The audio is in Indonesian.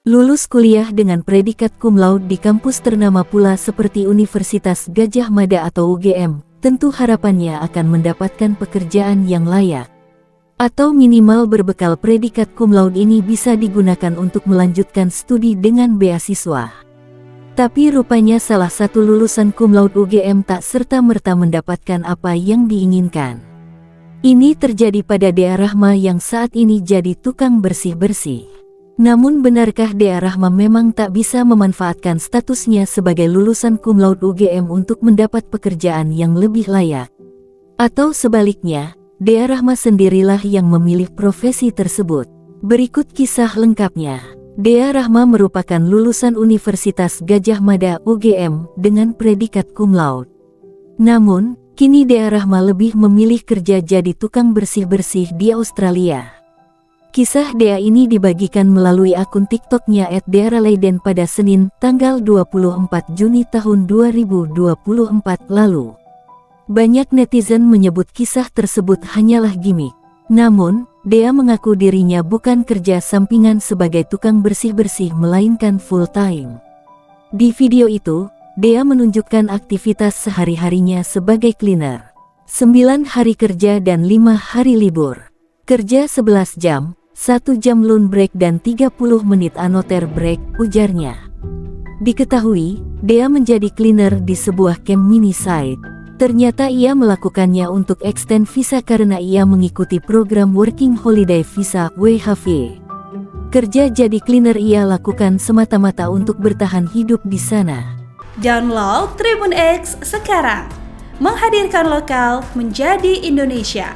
Lulus kuliah dengan predikat cum laude di kampus ternama pula seperti Universitas Gadjah Mada atau UGM, tentu harapannya akan mendapatkan pekerjaan yang layak. Atau minimal berbekal predikat cum laude ini bisa digunakan untuk melanjutkan studi dengan beasiswa. Tapi rupanya salah satu lulusan cum laude UGM tak serta-merta mendapatkan apa yang diinginkan. Ini terjadi pada Dea Rahma yang saat ini jadi tukang bersih-bersih. Namun benarkah Dea Rahma memang tak bisa memanfaatkan statusnya sebagai lulusan cum laude UGM untuk mendapat pekerjaan yang lebih layak? Atau sebaliknya, Dea Rahma sendirilah yang memilih profesi tersebut? Berikut kisah lengkapnya. Dea Rahma merupakan lulusan Universitas Gadjah Mada UGM dengan predikat cum laude. Namun, kini Dea Rahma lebih memilih kerja jadi tukang bersih-bersih di Australia. Kisah Dea ini dibagikan melalui akun TikToknya @dearaleiden pada Senin, tanggal 24 Juni tahun 2024 lalu. Banyak netizen menyebut kisah tersebut hanyalah gimik. Namun, Dea mengaku dirinya bukan kerja sampingan sebagai tukang bersih-bersih melainkan full-time. Di video itu, Dea menunjukkan aktivitas sehari-harinya sebagai cleaner. 9 hari kerja dan 5 hari libur. Kerja 11 jam, 1 jam lunch break dan 30 menit anoter break, ujarnya. Diketahui, Dea menjadi cleaner di sebuah camp mini site. Ternyata ia melakukannya untuk extend visa karena ia mengikuti program Working Holiday Visa (WHV). Kerja jadi cleaner ia lakukan semata-mata untuk bertahan hidup di sana. Download Tribun X sekarang, menghadirkan lokal menjadi Indonesia.